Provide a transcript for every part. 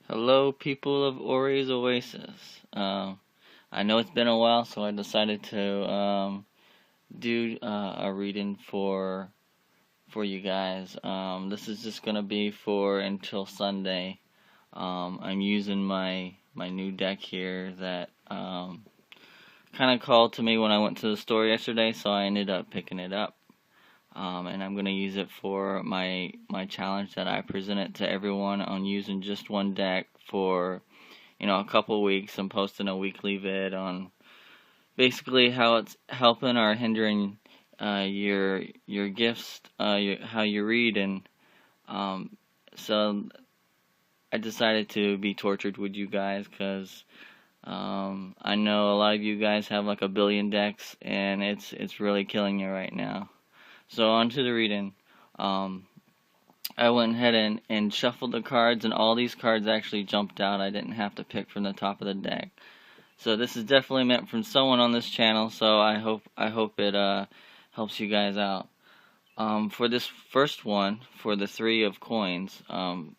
Hello, people of Oasis. I know it's been a while, so I decided to do a reading for you guys. This is just gonna be for until Sunday. I'm using my new deck here that kind of called to me when I went to the store yesterday, so I ended up picking it up. And I'm gonna use it for my challenge that I presented to everyone on using just one deck for a couple weeks. I'm posting a weekly vid on basically how it's helping or hindering your gifts, how you read, and um, so I decided to be tortured with you guys because I know a lot of you guys have like a billion decks, and it's really killing you right now. So on to the reading. Um, I went ahead and shuffled the cards, and all these cards actually jumped out. I didn't have to pick from the top of the deck. So this is definitely meant from someone on this channel. So I hope it helps you guys out. For this first one, for the three of coins, on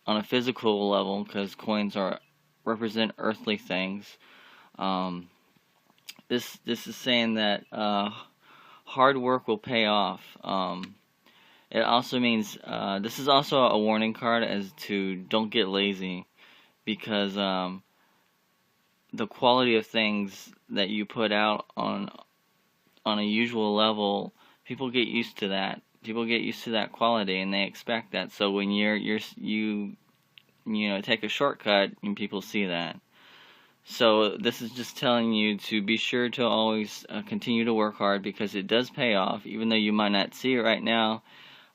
a physical level, because coins are represent earthly things. Um, this is saying that hard work will pay off. It also means this is also a warning card as to don't get lazy because the quality of things that you put out on a usual level, people get used to that. People get used to that quality and they expect that. So when you take a shortcut and people see that. So this is just telling you to be sure to always continue to work hard because it does pay off, even though you might not see it right now.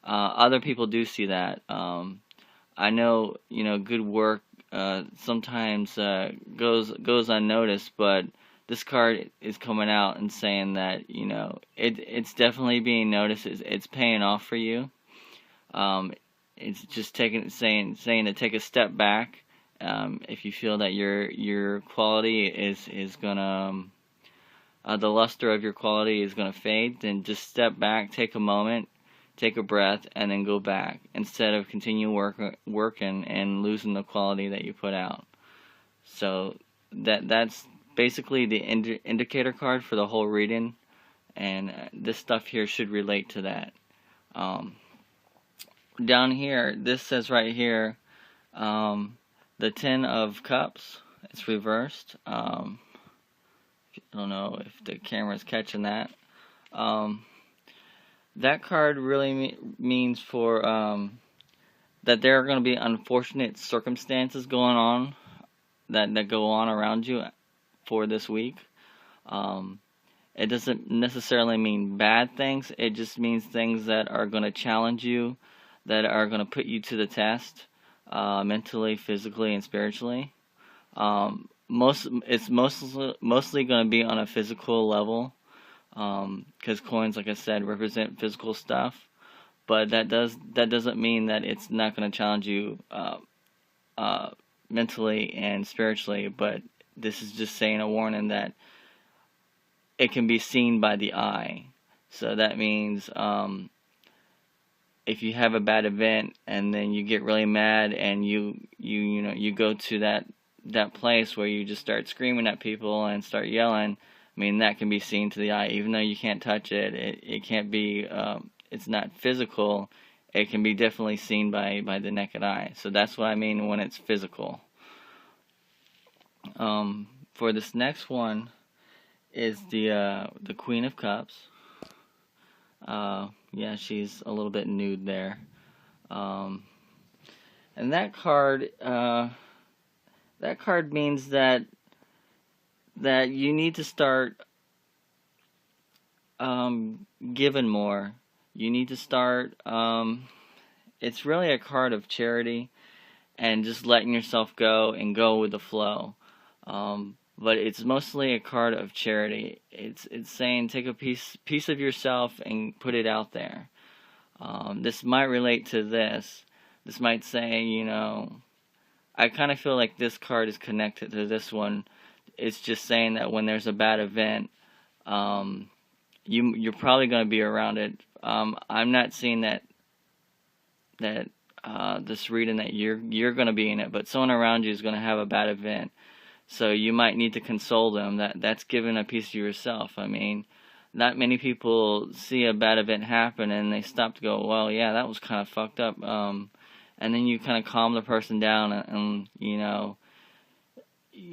Other people do see that. I know, good work sometimes goes unnoticed, but this card is coming out and saying that it's definitely being noticed. It's paying off for you. Um, it's just saying to take a step back. If you feel that your quality is gonna the luster of your quality is gonna fade, then just step back, take a moment, take a breath, and then go back instead of continue working and losing the quality that you put out. So that's basically the indicator card for the whole reading, and this stuff here should relate to that. Um, Down here, this says right here, the Ten of Cups. It's reversed. I don't know if the camera's catching that. Um, that card really means for that there are going to be unfortunate circumstances going on that go on around you for this week. Um, it doesn't necessarily mean bad things. It just means things that are going to challenge you, that are going to put you to the test, mentally, physically, and spiritually. It's mostly going to be on a physical level, because coins, like I said, represent physical stuff. But that doesn't mean that it's not going to challenge you uh, mentally and spiritually. But this is just saying a warning that it can be seen by the eye. So that means if you have a bad event and then you get really mad and you go to that place where you just start screaming at people and start yelling. I mean, that can be seen to the eye, even though you can't touch it. It can't be. It's not physical. It can be definitely seen by the naked eye. So that's what I mean when it's physical. For this next one is the Queen of Cups. Yeah, she's a little bit nude there. Um, and that card means that you need to start giving more. You need to start. It's really a card of charity and just letting yourself go and go with the flow. But it's mostly a card of charity. It's saying take a piece of yourself and put it out there. This might relate to this. This might say, I kind of feel like this card is connected to this one. It's just saying that when there's a bad event, you're probably going to be around it. I'm not seeing that this reading that you're going to be in it, but someone around you is going to have a bad event. So you might need to console them. That's giving a piece of yourself. I mean, not many people see a bad event happen and they stop to go, well, yeah, that was kind of fucked up. And then you kind of calm the person down and you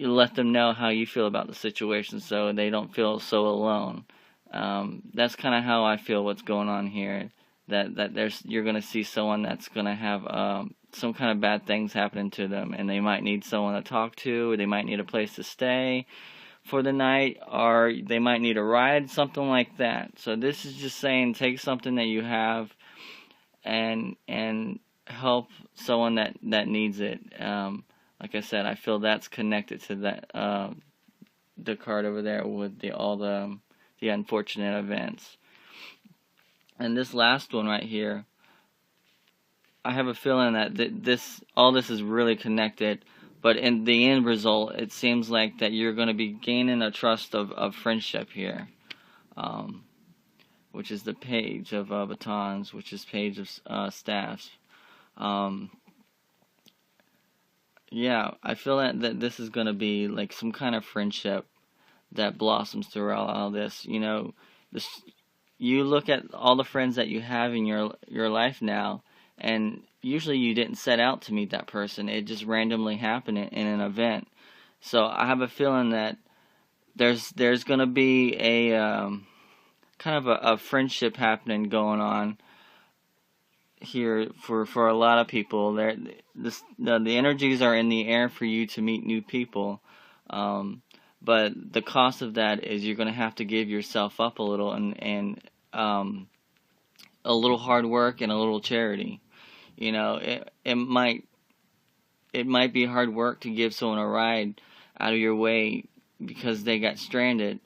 let them know how you feel about the situation so they don't feel so alone. That's kind of how I feel what's going on here. That you're going to see someone that's going to have some kind of bad things happening to them, and they might need someone to talk to, or they might need a place to stay for the night, or they might need a ride, something like that. So this is just saying, take something that you have and help someone that needs it. Like I said, I feel that's connected to that the card over there with all the unfortunate events. And this last one right here, I have a feeling that all this is really connected, but in the end result, it seems like that you're going to be gaining a trust of friendship here, which is the page of batons, which is page of staffs. Yeah, I feel that this is going to be like some kind of friendship that blossoms throughout all this. You look at all the friends that you have in your life now, and usually you didn't set out to meet that person. It just randomly happened in an event. So I have a feeling that there's going to be a kind of a friendship happening going on here for a lot of people. The energies are in the air for you to meet new people. But the cost of that is you're going to have to give yourself up a little and a little hard work and a little charity. It might be hard work to give someone a ride out of your way because they got stranded,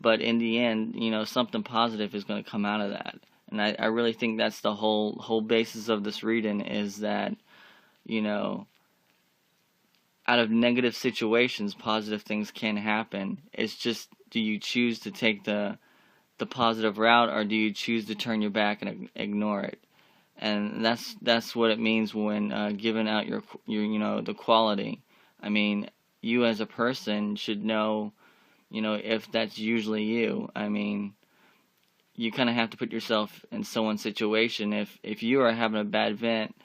but in the end, something positive is going to come out of that. And I really think that's the whole basis of this reading, is that, out of negative situations, positive things can happen. It's just, do you choose to take the positive route, or do you choose to turn your back and ignore it? And that's what it means when giving out your the quality. I mean, you as a person should know, if that's usually you. I mean, you kind of have to put yourself in someone's situation. If you are having a bad event,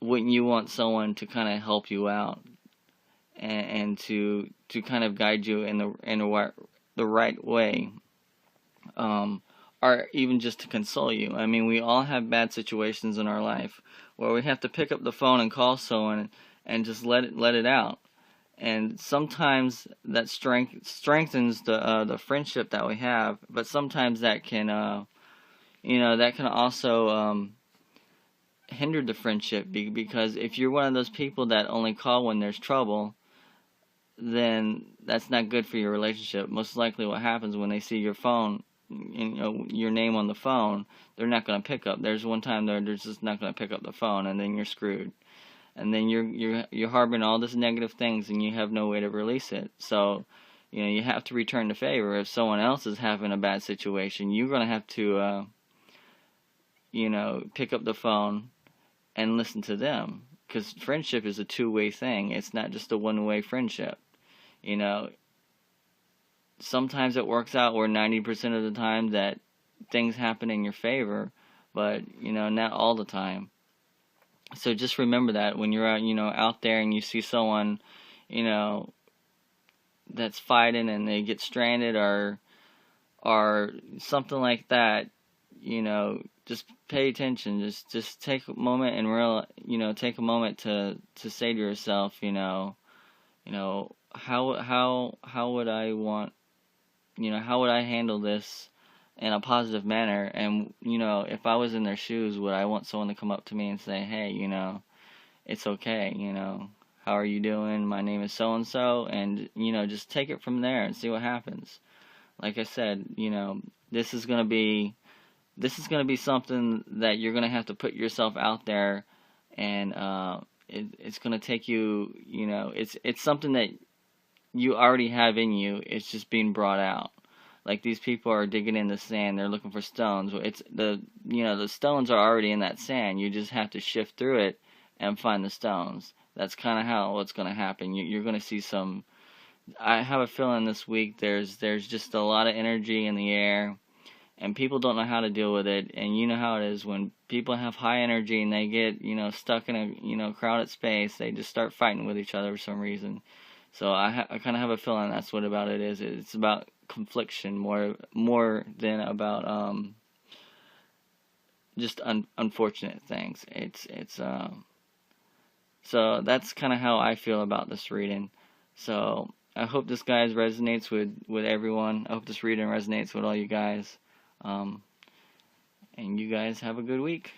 wouldn't you want someone to kind of help you out and to kind of guide you in the right way, or even just to console you? I mean, we all have bad situations in our life where we have to pick up the phone and call someone and just let it out. And sometimes that strengthens the friendship that we have, but sometimes that can also hinder the friendship, because if you're one of those people that only call when there's trouble, then that's not good for your relationship. Most likely what happens when they see your phone, your name on the phone, they're not going to pick up. There's one time they're just not going to pick up the phone, and then you're screwed. And then you're harboring all this negative things, and you have no way to release it. So, you have to return the favor. If someone else is having a bad situation, you're going to have to, pick up the phone and listen to them. Because friendship is a two-way thing. It's not just a one-way friendship. Sometimes it works out where 90% of the time that things happen in your favor, but, not all the time. So just remember that when you're out there and you see someone, that's fighting and they get stranded or something like that, just pay attention. Just take a moment and take a moment to say to yourself, how would I handle this in a positive manner? And, if I was in their shoes, would I want someone to come up to me and say, hey, it's okay, how are you doing? My name is so-and-so, and, just take it from there and see what happens. Like I said, this is going to be something that you're going to have to put yourself out there, and it's going to take you, it's something that you already have in you. It's just being brought out. Like these people are digging in the sand, they're looking for stones. It's the stones are already in that sand. You just have to shift through it and find the stones. That's kind of how what's going to happen. You're going to see some. I have a feeling this week there's just a lot of energy in the air, and people don't know how to deal with it. And you know how it is when people have high energy and they get stuck in a crowded space. They just start fighting with each other for some reason. So I kind of have a feeling that's what about it is. It's about confliction more than about just unfortunate things. So that's kind of how I feel about this reading. So I hope this guys resonates with everyone. I hope this reading resonates with all you guys. And you guys have a good week.